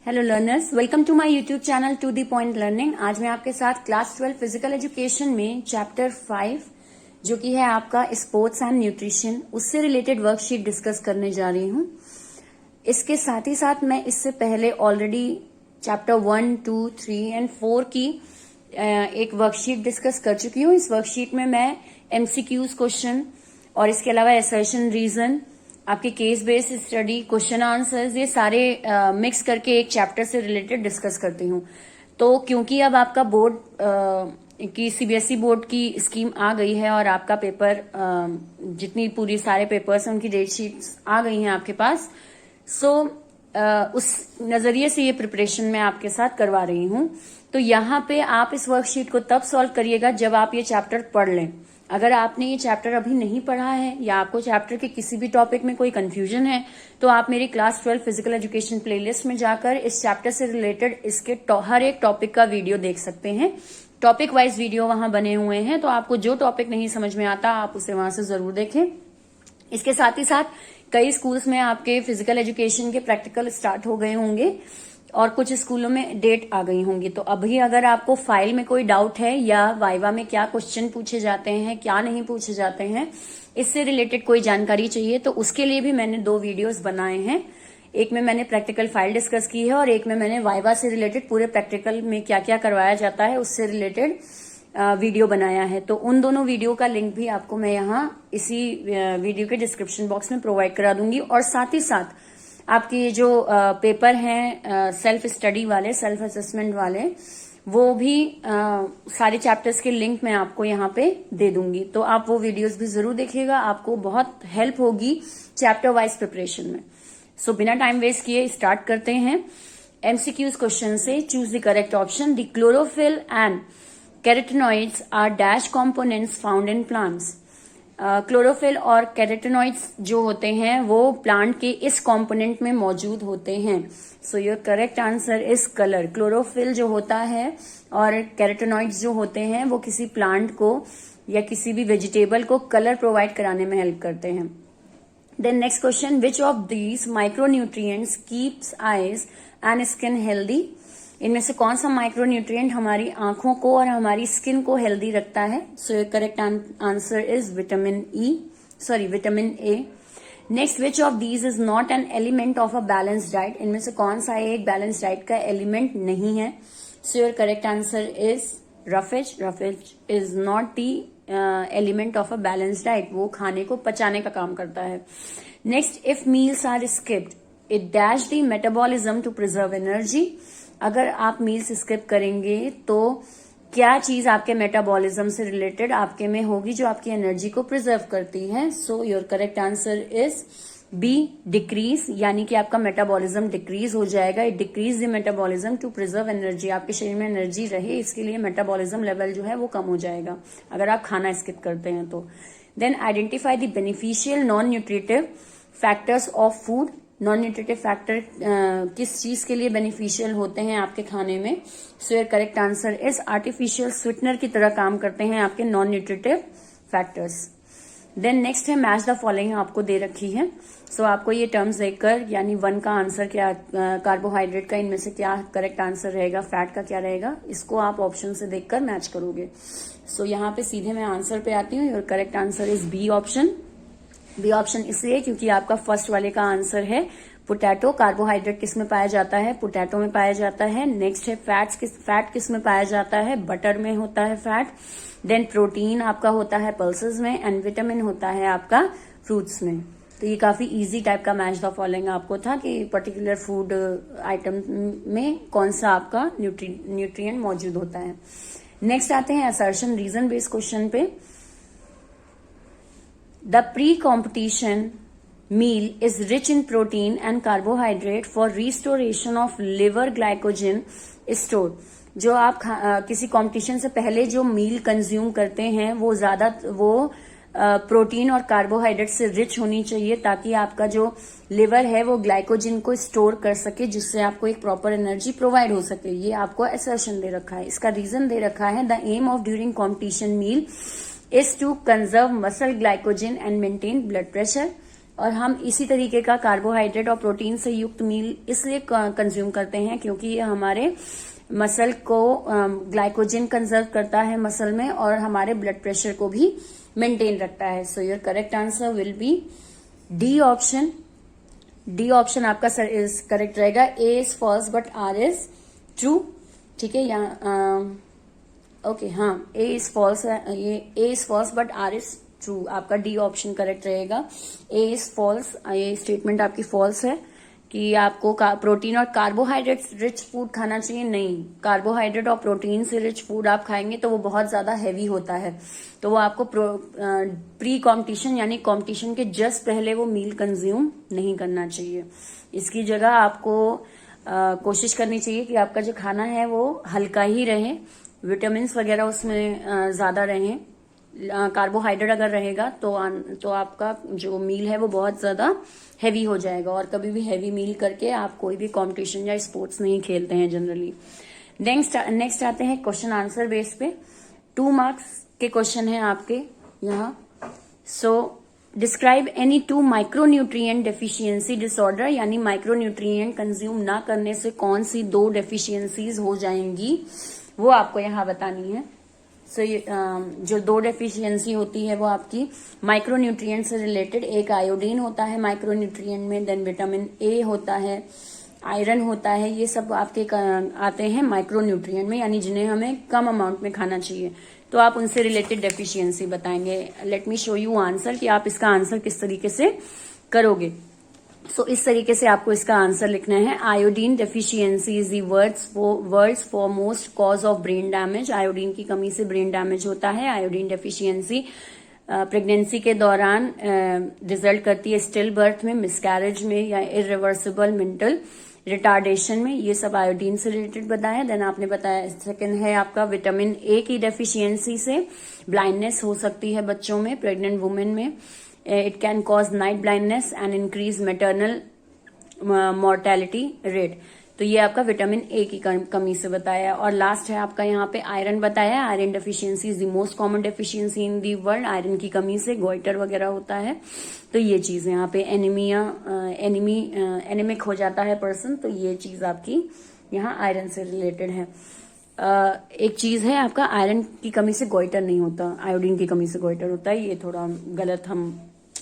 Hello learners, welcome to my YouTube channel to the point learning. आज मैं आपके साथ क्लास 12 फिजिकल एजुकेशन में चैप्टर 5 जो कि है आपका स्पोर्ट्स एंड न्यूट्रिशन, उससे रिलेटेड वर्कशीट डिस्कस करने जा रही हूँ। इसके साथ ही साथ मैं इससे पहले ऑलरेडी चैप्टर 1, 2, 3 एंड 4 की एक वर्कशीट डिस्कस कर चुकी हूँ। इस वर्कशीट में मैं एमसीक्यूज क्वेश्चन और इसके अलावा असर्शन, रीजन, आपके case based study, question answers, ये सारे मिक्स करके एक चैप्टर से रिलेटेड डिस्कस करती हूँ। तो क्योंकि अब आपका बोर्ड की सीबीएसई बोर्ड की स्कीम आ गई है और आपका पेपर जितनी पूरी सारे पेपर्स हैं उनकी डेट शीट्स आ गई हैं आपके पास, सो उस नजरिए से ये प्रिपरेशन मैं आपके साथ करवा रही हूँ। तो यहाँ पे आप इस वर्कशीट को तब सॉल्व करिएगा जब आप ये चैप्टर पढ़ लें। अगर आपने ये चैप्टर अभी नहीं पढ़ा है या आपको चैप्टर के किसी भी टॉपिक में कोई कंफ्यूजन है तो आप मेरी क्लास 12 फिजिकल एजुकेशन प्लेलिस्ट में जाकर इस चैप्टर से रिलेटेड इसके हर एक टॉपिक का वीडियो देख सकते हैं। टॉपिक वाइज वीडियो वहां बने हुए हैं, तो आपको जो टॉपिक नहीं समझ में आता आप उसे वहां से जरूर देखें। इसके साथ ही साथ कई स्कूल्स में आपके फिजिकल एजुकेशन के प्रैक्टिकल स्टार्ट हो गए होंगे और कुछ स्कूलों में डेट आ गई होंगी। तो अभी अगर आपको फाइल में कोई डाउट है या वाइवा में क्या क्वेश्चन पूछे जाते हैं, क्या नहीं पूछे जाते हैं, इससे रिलेटेड कोई जानकारी चाहिए तो उसके लिए भी मैंने 2 वीडियोस बनाए हैं। एक में मैंने प्रैक्टिकल फाइल डिस्कस की है और एक में मैंने वाइवा से रिलेटेड पूरे प्रैक्टिकल में क्या क्या करवाया जाता है उससे रिलेटेड वीडियो बनाया है। तो उन दोनों वीडियो का लिंक भी आपको मैं यहाँ इसी वीडियो के डिस्क्रिप्शन बॉक्स में प्रोवाइड करा दूंगी। और साथ ही साथ आपके जो पेपर हैं सेल्फ स्टडी वाले, सेल्फ असेसमेंट वाले, वो भी सारे चैप्टर्स के लिंक मैं आपको यहाँ पे दे दूंगी। तो आप वो वीडियोस भी जरूर देखिएगा, आपको बहुत हेल्प होगी चैप्टर वाइज प्रिपरेशन में। सो बिना टाइम वेस्ट किए स्टार्ट करते हैं एमसीक्यूज क्वेश्चन से। Choose the correct option. The chlorophyll and carotenoids are dash components found in plants. Chlorophyll और कैरोटीनॉइड्स जो होते हैं वो प्लांट के इस कंपोनेंट में मौजूद होते हैं। सो your correct answer is colour. Chlorophyll जो होता है और कैरोटीनॉइड्स जो होते हैं वो किसी प्लांट को या किसी भी वेजिटेबल को कलर प्रोवाइड कराने में हेल्प करते हैं। Then next question, which of these micronutrients keeps eyes and skin healthy. इनमें से कौन सा माइक्रोन्यूट्रिएंट हमारी आंखों को और हमारी स्किन को हेल्दी रखता है। So your correct answer is vitamin A. Next, which of these is not an element of a balance diet. इनमें से कौन सा एक बैलेंस डाइट का एलिमेंट नहीं है। So your correct answer is roughage. Roughage is not the element of a balance diet, वो खाने को पचाने का काम करता है। Next, if meals are skipped it dash the metabolism to preserve energy. अगर आप मील्स स्किप करेंगे तो क्या चीज आपके मेटाबॉलिज्म से रिलेटेड आपके में होगी जो आपकी एनर्जी को प्रिजर्व करती है। So your correct answer is B, decrease, यानी कि आपका मेटाबॉलिज्म डिक्रीज हो जाएगा। It decrease the metabolism to preserve energy. आपके शरीर में एनर्जी रहे इसके लिए मेटाबॉलिज्म लेवल जो है वो कम हो जाएगा अगर आप खाना स्किप करते हैं तो। Then identify the beneficial non nutritive factors of food. Non nutritive factor किस चीज के लिए बेनिफिशियल होते हैं आपके खाने में। So your correct answer is artificial sweetener की तरह काम करते हैं आपके non nutritive factors. Then next है मैच द फॉलोइंग, आपको दे रखी है। सो आपको ये टर्म्स देखकर, यानी 1 का आंसर क्या, कार्बोहाइड्रेट का इनमें से क्या करेक्ट आंसर रहेगा, फैट का क्या रहेगा, इसको आप ऑप्शन से देखकर मैच करोगे। सो यहाँ पे सीधे मैं आंसर पे आती हूँ। Your correct answer is B option. B option इसलिए क्योंकि आपका फर्स्ट वाले का आंसर है पोटैटो। कार्बोहाइड्रेट किस में पाया जाता है, पोटैटो में पाया जाता है। नेक्स्ट है फैट किस में पाया जाता है, बटर में होता है फैट। देन प्रोटीन आपका होता है पल्सेस में एंड विटामिन होता है आपका फ्रूट्स में। तो ये काफी इजी टाइप का मैच द फॉलोइंग आपको था कि पर्टिकुलर फूड आइटम में कौन सा आपका न्यूट्रिएंट मौजूद होता है। नेक्स्ट आते हैं असर्शन रीजन बेस्ड क्वेश्चन पे। The pre-competition meal is rich in protein and carbohydrate for restoration of liver glycogen store। जो आप किसी कंपटीशन से पहले जो मील कंज्यूम करते हैं वो प्रोटीन और कार्बोहाइड्रेट से रिच होनी चाहिए ताकि आपका जो लिवर है वो ग्लाइकोजन को स्टोर कर सके, जिससे आपको एक प्रॉपर एनर्जी प्रोवाइड हो सके। ये आपको असर्शन दे रखा है। इसका रीजन दे रखा है, the aim of during competition meal is to conserve muscle glycogen and maintain blood pressure। और हम इसी तरीके का कार्बोहाइड्रेट और प्रोटीन से युक्त मील इसलिए कंज्यूम करते हैं क्योंकि ये हमारे मसल को ग्लाइकोजन कंजर्व करता है मसल में, और हमारे ब्लड प्रेशर को भी मेंटेन रखता है. So your correct answer will be D option. D option आपका करेक्ट रहेगा. A is false but R is true. ठीक है, यहाँ ओके हाँ, ए इज फॉल्स है, ये A is false but R is true. आपका डी ऑप्शन करेक्ट रहेगा. ए इज फॉल्स, ये स्टेटमेंट आपकी फॉल्स है कि आपको प्रोटीन और कार्बोहाइड्रेट रिच फूड खाना चाहिए. नहीं, कार्बोहाइड्रेट और प्रोटीन से रिच फूड आप खाएंगे तो वो बहुत ज्यादा हैवी होता है, तो वो आपको प्री कॉम्पिटिशन यानी कॉम्पिटिशन के जस्ट पहले वो मील कंज्यूम नहीं करना चाहिए. इसकी जगह आपको कोशिश करनी चाहिए कि आपका जो खाना है वो हल्का ही रहे, विटामिन वगैरह उसमें ज्यादा रहें. कार्बोहाइड्रेट अगर रहेगा तो आपका जो मील है वो बहुत ज्यादा हैवी हो जाएगा, और कभी भी हैवी मील करके आप कोई भी कंपटीशन या स्पोर्ट्स नहीं खेलते हैं जनरली. नेक्स्ट आते हैं क्वेश्चन आंसर बेस पे. 2 मार्क्स के क्वेश्चन है आपके यहाँ. So describe any 2 micronutrient deficiency disorder, यानी माइक्रोन्यूट्रिएंट कंज्यूम ना करने से कौन सी 2 डेफिशिएंसीज हो जाएंगी वो आपको यहाँ बतानी है. सो जो 2 डेफिशिएंसी होती है वो आपकी माइक्रोन्यूट्रिएंट से रिलेटेड. एक आयोडीन होता है माइक्रोन्यूट्रिएंट में, देन विटामिन ए होता है, आयरन होता है. ये सब आपके आते हैं माइक्रोन्यूट्रिएंट में, यानी जिन्हें हमें कम अमाउंट में खाना चाहिए. तो आप उनसे रिलेटेड डेफिशिएंसी बताएंगे. Let me show you answer कि आप इसका आंसर किस तरीके से करोगे. सो इस तरीके से आपको इसका आंसर लिखना है. Iodine deficiency is the world's foremost cause of brain damage. Iodine की कमी से ब्रेन डैमेज होता है. आयोडीन डेफिशिएंसी प्रेगनेंसी के दौरान रिजल्ट करती है स्टिल बर्थ में, मिसकैरेज में, या इरिवर्सिबल मेंटल रिटार्डेशन में. ये सब आयोडीन से रिलेटेड बताया. देन आपने बताया सेकंड है आपका विटामिन ए की डेफिशिएंसी से ब्लाइंडनेस हो सकती है बच्चों में, प्रेग्नेंट वुमेन में. It can cause night blindness and increase maternal mortality rate. तो ये आपका विटामिन ए की कमी से बताया. और लास्ट है आपका यहाँ पे आयरन बताया. Iron deficiency is the most common deficiency in the world. Iron की कमी से गोइटर वगैरह होता है. तो ये चीज यहाँ पे एनीमिक हो जाता है पर्सन. तो ये चीज आपकी यहाँ आयरन से रिलेटेड है. एक चीज है आपका आयरन की कमी से गोइटर नहीं होता, आयोडीन की कमी से गोइटर होता है. ये थोड़ा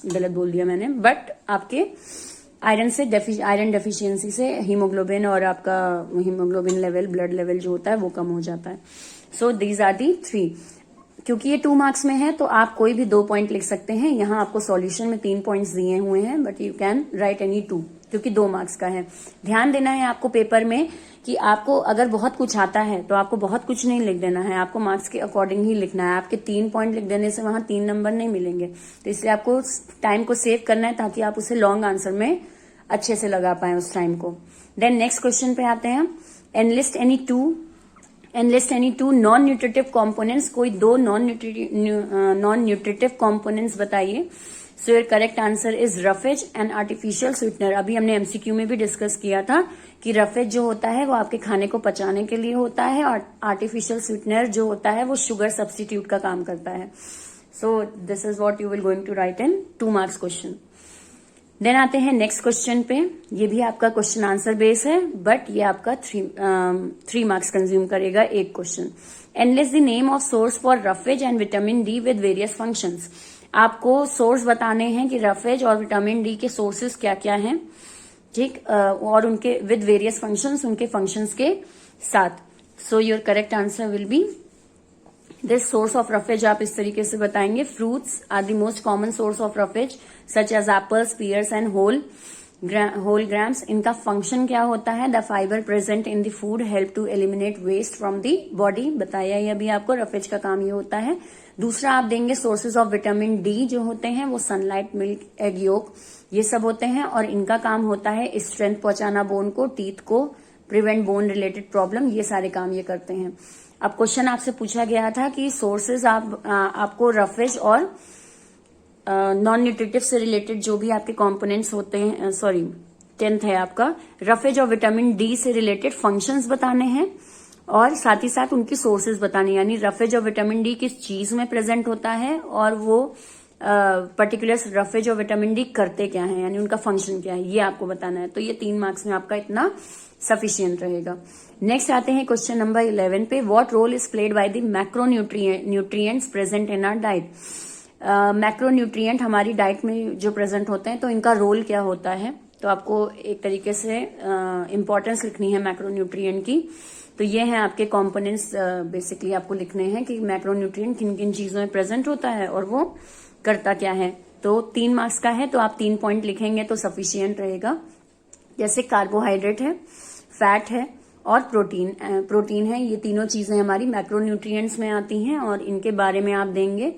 गलत बोल दिया मैंने. बट आपके आयरन डेफिशिएंसी से हीमोग्लोबिन और आपका हीमोग्लोबिन लेवल, ब्लड लेवल जो होता है वो कम हो जाता है. So these are the 3. क्योंकि ये 2 मार्क्स में है तो आप कोई भी 2 पॉइंट लिख सकते हैं. यहाँ आपको सॉल्यूशन में 3 पॉइंट्स दिए हुए हैं, but you can write any 2 क्योंकि 2 मार्क्स का है. ध्यान देना है आपको पेपर में कि आपको अगर बहुत कुछ आता है तो आपको बहुत कुछ नहीं लिख देना है, आपको मार्क्स के अकॉर्डिंग ही लिखना है. आपके 3 पॉइंट लिख देने से वहां 3 नंबर नहीं मिलेंगे. तो इसलिए आपको टाइम को सेव करना है ताकि आप उसे लॉन्ग आंसर में अच्छे से लगा पाए उस टाइम को. देन नेक्स्ट क्वेश्चन पे आते हैं. Enlist any two non nutritive components. कोई 2 नॉन न्यूट्रिटिव कॉम्पोनेंट्स बताइए. So your correct answer is roughage and artificial sweetener. अभी हमने एमसीक्यू में भी डिस्कस किया था कि रफेज जो होता है वो आपके खाने को पचाने के लिए होता है, और आर्टिफिशियल स्वीटनर जो होता है वो शुगर सब्स्टिट्यूट का काम करता है. So this is what you will going to write in 2 marks question. Then आते हैं नेक्स्ट क्वेश्चन पे. ये भी आपका क्वेश्चन आंसर बेस है, बट ये आपका 3 मार्क्स कंज्यूम करेगा एक question. Enlist the name of source for roughage and vitamin D with various functions. आपको सोर्स बताने हैं कि रफेज और विटामिन डी के सोर्सेज क्या क्या हैं, ठीक, और उनके विद वेरियस फंक्शंस, उनके फंक्शंस के साथ. So your correct answer will be this. Source of roughage आप इस तरीके से बताएंगे. Fruits are the most common source of roughage such as apples, pears and whole grams. इनका फंक्शन क्या होता है? The fibre present in the food help to eliminate waste from the body. बताया ये अभी आपको. रफेज का काम ये होता है. दूसरा आप देंगे सोर्सेज ऑफ विटामिन डी जो होते हैं वो सनलाइट, मिल्क, एग योक, ये सब होते हैं, और इनका काम होता है स्ट्रेंथ पहुंचाना बोन को, टीथ को, प्रिवेंट बोन रिलेटेड प्रॉब्लम. ये सारे काम ये करते हैं. अब क्वेश्चन आपसे पूछा गया था कि सोर्सेज आपको रफेज और नॉन न्यूट्रिटिव से रिलेटेड जो भी आपके कंपोनेंट्स होते हैं, 10th है आपका, रफेज और विटामिन डी से रिलेटेड फंक्शंस बताने हैं, और साथ ही साथ उनकी सोर्सेज बताने, यानी रफेज और विटामिन डी किस चीज में प्रेजेंट होता है और वो पर्टिकुलर रफेज और विटामिन डी करते क्या है, यानी उनका फंक्शन क्या है, ये आपको बताना है। तो ये 3 मार्क्स में आपका इतना सफिशियंट रहेगा। नेक्स्ट आते हैं क्वेश्चन नंबर 11 पे। What role is played by the macronutrients present in our diet. Macronutrient हमारी डाइट में जो प्रेजेंट होते हैं, तो इनका रोल क्या होता है, तो आपको एक तरीके से इंपॉर्टेंस लिखनी है मैक्रोन्यूट्रिएंट की। तो ये हैं आपके कंपोनेंट्स, बेसिकली आपको लिखने हैं कि मैक्रोन्यूट्रिएंट किन किन चीजों में प्रेजेंट होता है और वो करता क्या है। तो 3 मार्क्स का है, तो आप 3 पॉइंट लिखेंगे तो सफिशियंट रहेगा। जैसे कार्बोहाइड्रेट है, फैट है और प्रोटीन है, ये तीनों चीजें हमारी मैक्रोन्यूट्रिएंट्स में आती हैं और इनके बारे में आप देंगे।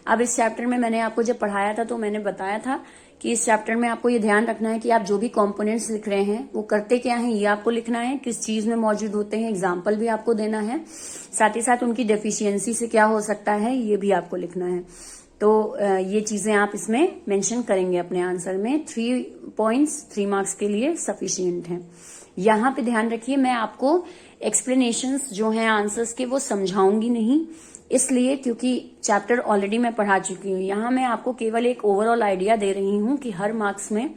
अब इस चैप्टर में मैंने आपको जब पढ़ाया था तो मैंने बताया था कि इस चैप्टर में आपको ये ध्यान रखना है कि आप जो भी कंपोनेंट्स लिख रहे हैं वो करते क्या हैं, ये आपको लिखना है, किस चीज में मौजूद होते हैं, एग्जाम्पल भी आपको देना है, साथ ही साथ उनकी डेफिशिएंसी से क्या हो सकता है ये भी आपको लिखना है। तो ये चीजें आप इसमें मेंशन करेंगे अपने आंसर में। 3 पॉइंट्स 3 मार्क्स के लिए सफिशियंट हैं। यहाँ पे ध्यान रखिए, मैं आपको एक्सप्लेनेशंस जो हैं आंसर्स के वो समझाऊंगी नहीं, इसलिए क्योंकि चैप्टर ऑलरेडी मैं पढ़ा चुकी हूँ। यहाँ मैं आपको केवल एक ओवरऑल आइडिया दे रही हूँ कि हर मार्क्स में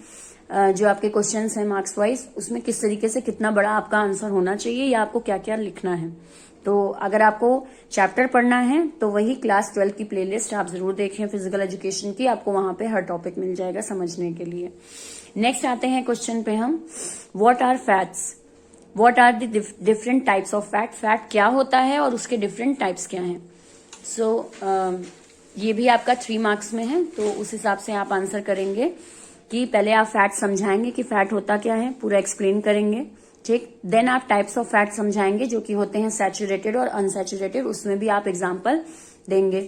जो आपके क्वेश्चंस हैं मार्क्स वाइज, उसमें किस तरीके से कितना बड़ा आपका आंसर होना चाहिए या आपको क्या क्या लिखना है। तो अगर आपको चैप्टर पढ़ना है तो वही क्लास 12 की प्लेलिस्ट आप जरूर देखें फिजिकल एजुकेशन की, आपको वहां पे हर टॉपिक मिल जाएगा समझने के लिए। नेक्स्ट आते हैं क्वेश्चन पे हम। What are fats, what are the different types of fat. Fat क्या होता है और उसके डिफरेंट टाइप्स क्या हैं। ये भी आपका 3 मार्क्स में है, तो उस हिसाब से आप आंसर करेंगे कि पहले आप फैट समझाएंगे कि फैट होता क्या है, पूरा एक्सप्लेन करेंगे, ठीक। देन आप टाइप्स ऑफ फैट समझाएंगे जो कि होते हैं सैचुरेटेड और अनसैचुरेटेड, उसमें भी आप एग्जाम्पल देंगे।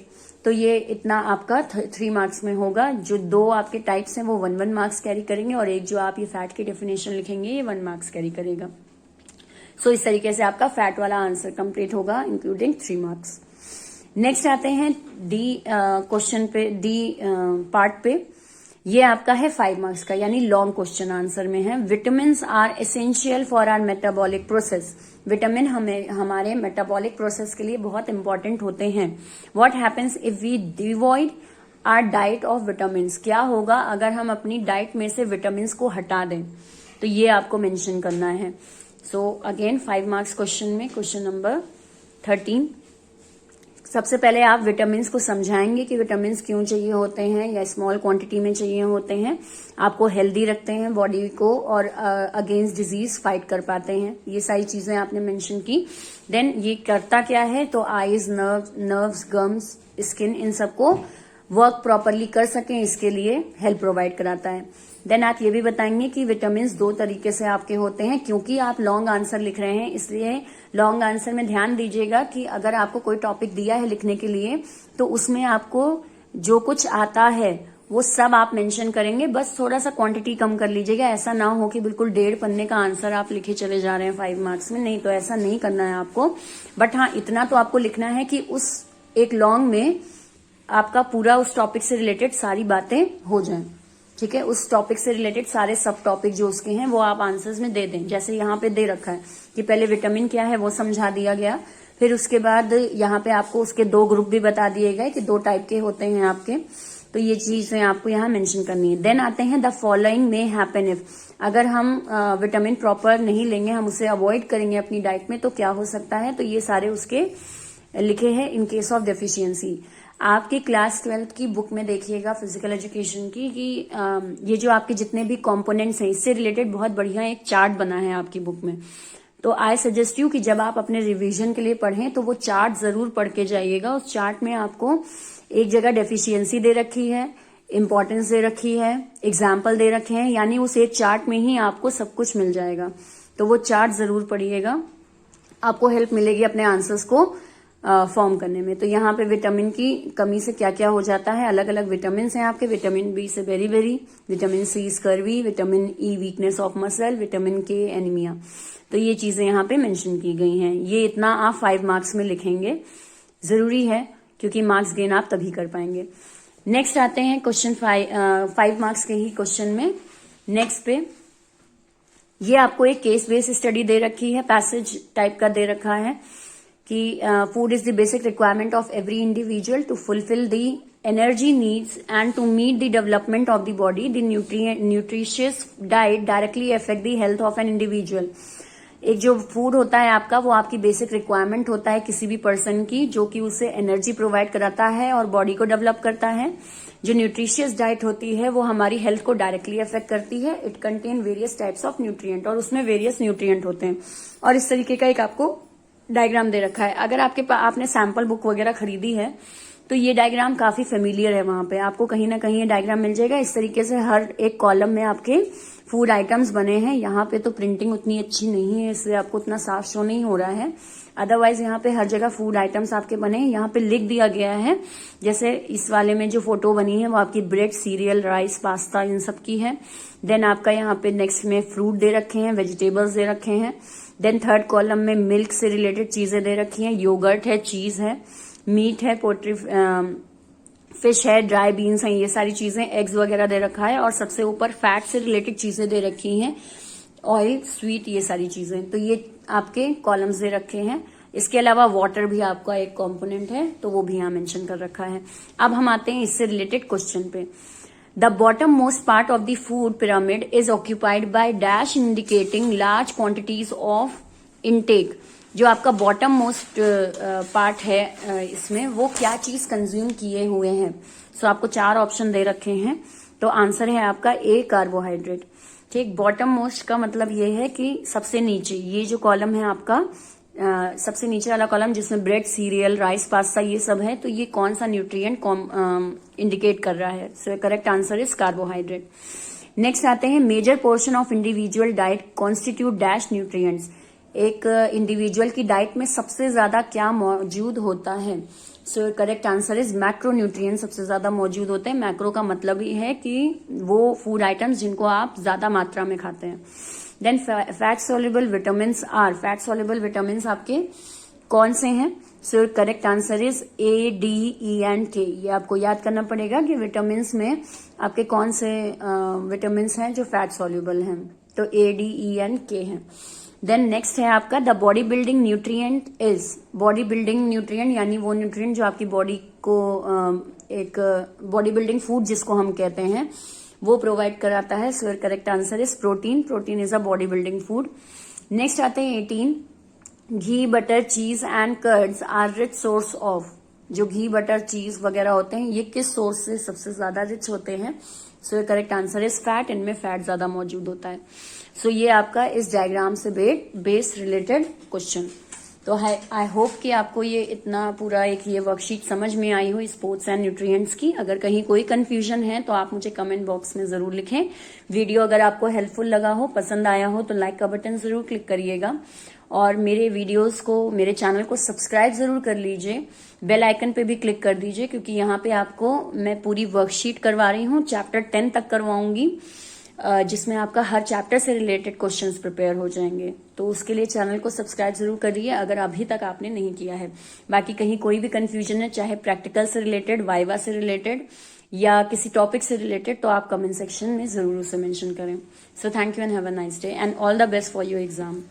तो ये इतना आपका 3 मार्क्स में होगा। जो 2 आपके टाइप्स हैं वो 1 मार्क्स कैरी करेंगे और एक जो आप ये फैट की डेफिनेशन लिखेंगे ये 1 मार्क्स कैरी करेगा। सो इस तरीके से आपका फैट वाला आंसर कंप्लीट होगा इंक्लूडिंग 3 मार्क्स। नेक्स्ट आते हैं डी क्वेश्चन पे, डी पार्ट पे। ये आपका है 5 मार्क्स का, यानी लॉन्ग क्वेश्चन आंसर में है। Vitamin are essential for our metabolic process. Vitamin हमारे मेटाबॉलिक प्रोसेस के लिए बहुत इंपॉर्टेंट होते हैं। What happens if we devoid our diet of vitamin. क्या होगा अगर हम अपनी डाइट में से विटामिन को हटा दें, तो ये आपको मेंशन करना है। सो अगेन 5 मार्क्स क्वेश्चन में क्वेश्चन नंबर 13। सबसे पहले आप विटामिन को समझाएंगे कि विटामिन क्यों चाहिए होते हैं या स्मॉल क्वांटिटी में चाहिए होते हैं। आपको हेल्दी रखते हैं बॉडी को और अगेंस्ट डिजीज फाइट कर पाते हैं। ये सारी चीजें आपने मेंशन की। देन ये करता क्या है, तो आईज, नर्व्स, गम्स, स्किन, इन सबको वर्क प्रॉपरली कर सकें, इसके लिए हेल्प प्रोवाइड कराता है। देन आप ये भी बताएंगे कि विटामिन 2 तरीके से आपके होते हैं। क्योंकि आप लॉन्ग आंसर लिख रहे हैं, इसलिए लॉन्ग आंसर में ध्यान दीजिएगा कि अगर आपको कोई टॉपिक दिया है लिखने के लिए तो उसमें आपको जो कुछ आता है वो सब आप मेंशन करेंगे, बस थोड़ा सा क्वांटिटी कम कर लीजिएगा। ऐसा ना हो कि बिल्कुल 1.5 पन्ने का आंसर आप लिखे चले जा रहे हैं 5 मार्क्स में, नहीं, तो ऐसा नहीं करना है आपको। बट हाँ, इतना तो आपको लिखना है कि उस एक लॉन्ग में आपका पूरा उस टॉपिक से रिलेटेड सारी बातें हो जाएं, ठीक है। उस टॉपिक से रिलेटेड सारे सब टॉपिक जो उसके हैं वो आप आंसर्स में दे दें। जैसे यहाँ पे दे रखा है कि पहले विटामिन क्या है वो समझा दिया गया, फिर उसके बाद यहाँ पे आपको उसके 2 ग्रुप भी बता दिए गए कि 2 टाइप के होते हैं आपके। तो ये चीजें आपको यहाँ मेंशन करनी है। देन आते हैं द फॉलोइंग में हैपन इफ। अगर हम विटामिन प्रॉपर नहीं लेंगे, हम उसे अवॉइड करेंगे अपनी डाइट में, तो क्या हो सकता है। तो ये सारे उसके लिखे हैं इन केस ऑफ डेफिशिएंसी। आपकी क्लास 12 की बुक में देखिएगा फिजिकल एजुकेशन की कि ये जो आपके जितने भी कंपोनेंट्स हैं इससे रिलेटेड बहुत बढ़िया एक चार्ट बना है आपकी बुक में। तो आई सजेस्ट यू कि जब आप अपने रिवीजन के लिए पढ़ें तो वो चार्ट जरूर पढ़ के जाइएगा। उस चार्ट में आपको एक जगह डेफिशिएंसी दे रखी है, इंपॉर्टेंस दे रखी है, एग्जाम्पल दे रखे हैं, यानी उस एक चार्ट में ही आपको सब कुछ मिल जाएगा। तो वो चार्ट जरूर पढ़िएगा, आपको हेल्प मिलेगी अपने आंसर्स को फॉर्म करने में। तो यहाँ पे विटामिन की कमी से क्या क्या हो जाता है, अलग अलग विटामिन हैं आपके। विटामिन बी से बेरी, vitamin C scurvy, vitamin E weakness of muscle, vitamin K anaemia. तो ये चीजें यहाँ पे मेंशन की गई हैं। ये इतना आप 5 मार्क्स में लिखेंगे, जरूरी है, क्योंकि मार्क्स गेन आप तभी कर पाएंगे। नेक्स्ट आते हैं क्वेश्चन 5 मार्क्स के ही क्वेश्चन में। नेक्स्ट पे ये आपको एक केस बेस्ड स्टडी दे रखी है, पैसेज टाइप का दे रखा है कि food is the basic requirement of every individual to fulfil the energy needs and to meet the development of the body. The nutritious diet directly affect the health of an individual. एक जो food होता है आपका, वो आपकी basic requirement होता है किसी भी पर्सन की, जो कि उसे एनर्जी प्रोवाइड कराता है और बॉडी को डेवलप करता है. जो न्यूट्रिशियस डाइट होती है वो हमारी हेल्थ को डायरेक्टली अफेक्ट करती है. It contain various types of nutrient और उसमें वेरियस न्यूट्रिएंट होते हैं. और इस तरीके का एक आपको डायग्राम दे रखा है. अगर आपने सैंपल बुक वगैरह खरीदी है तो ये डायग्राम काफी फेमिलियर है. वहां पे आपको कहीं ना कहीं ये डायग्राम मिल जाएगा. इस तरीके से हर एक कॉलम में आपके फूड आइटम्स बने हैं. यहाँ पे तो प्रिंटिंग उतनी अच्छी नहीं है, इसलिए आपको उतना साफ शो नहीं हो रहा है. अदरवाइज यहाँ पे हर जगह फूड आइटम्स आपके बने हैं. यहाँ पे लिख दिया गया है, जैसे इस वाले में जो फोटो बनी है वो आपकी ब्रेड, सीरियल, राइस, पास्ता, इन सब की है. देन आपका यहाँ पे नेक्स्ट में फ्रूट दे रखे हैं, वेजिटेबल्स दे रखे हैं. देन थर्ड कॉलम में मिल्क से रिलेटेड चीजें दे रखी हैं. योगर्ट है, चीज है, मीट है, पोल्ट्री, फिश है, ड्राई बीन्स हैं, ये सारी चीजें, एग्स वगैरह दे रखा है. और सबसे ऊपर फैट से रिलेटेड चीजें दे रखी हैं, ऑयल, स्वीट, ये सारी चीजें. तो ये आपके कॉलम्स दे रखे हैं. इसके अलावा वाटर भी आपका एक कंपोनेंट है, तो वो भी यहाँ मेंशन कर रखा है. अब हम आते हैं इससे रिलेटेड क्वेश्चन पे. The bottom most part of the food pyramid is occupied by dash indicating large quantities of intake. जो आपका बॉटम मोस्ट पार्ट है इसमें, वो क्या चीज कंज्यूम किए हुए हैं. सो आपको 4 ऑप्शन दे रखे हैं. तो आंसर है आपका ए, कार्बोहाइड्रेट. ठीक, बॉटम मोस्ट का मतलब ये है कि सबसे नीचे, ये जो कॉलम है आपका, सबसे नीचे वाला कॉलम जिसमें ब्रेड, सीरियल, राइस, पास्ता ये सब है, तो ये कौन सा न्यूट्रिएंट इंडिकेट कर रहा है. So correct answer is carbohydrate. Next आते हैं, major portion of individual diet constitute dash nutrients. एक इंडिविजुअल की डाइट में सबसे ज्यादा क्या मौजूद होता है. So correct answer is macro nutrient सबसे ज्यादा मौजूद होते हैं. मैक्रो का मतलब ही है कि वो फूड आइटम्स जिनको आप ज्यादा मात्रा में खाते हैं. Then fat soluble vitamins are. Fat soluble vitamins आपके कौन से हैं. So correct answer is A, D, E and K. ये आपको याद करना पड़ेगा कि विटामिन्स में आपके कौन से विटामिन्स हैं जो फैट सोल्युबल हैं. तो ए, डी, ई एंड के हैं. देन नेक्स्ट है आपका, the body building nutrient is. Body building nutrient यानी वो न्यूट्रिएंट जो आपकी बॉडी को एक बॉडी बिल्डिंग फूड जिसको हम कहते हैं वो प्रोवाइड कराता है. So correct answer is protein. Protein is a body building food. Next आते हैं 18, ghee, butter, cheese and curds are rich source of. जो घी, बटर, चीज वगैरह होते हैं ये किस सोर्स से सबसे ज्यादा रिच होते हैं. So correct answer is fat. इनमें फैट ज्यादा मौजूद होता है. सो ये आपका इस डायग्राम से बेस रिलेटेड क्वेश्चन. तो आई होप कि आपको ये इतना पूरा एक ये वर्कशीट समझ में आई हो स्पोर्ट्स एंड न्यूट्रिएंट्स की. अगर कहीं कोई कंफ्यूजन है तो आप मुझे कमेंट बॉक्स में जरूर लिखें. वीडियो अगर आपको हेल्पफुल लगा हो, पसंद आया हो, तो लाइक का बटन जरूर क्लिक करिएगा. और मेरे वीडियोस को, मेरे चैनल को सब्सक्राइब जरूर कर लीजिए. बेल आइकन पे भी क्लिक कर दीजिए, क्योंकि यहाँ पे आपको मैं पूरी वर्कशीट करवा रही हूँ. चैप्टर 10 तक करवाऊंगी, जिसमें आपका हर चैप्टर से रिलेटेड क्वेश्चंस प्रिपेयर हो जाएंगे. तो उसके लिए चैनल को सब्सक्राइब जरूर करिए अगर अभी तक आपने नहीं किया है. बाकी कहीं कोई भी कंफ्यूजन है, चाहे प्रैक्टिकल से रिलेटेड, वाइवा से रिलेटेड या किसी टॉपिक से रिलेटेड, तो आप कमेंट सेक्शन में जरूर उसे मेंशन करें. So thank you and have a nice day and all the best for your exam.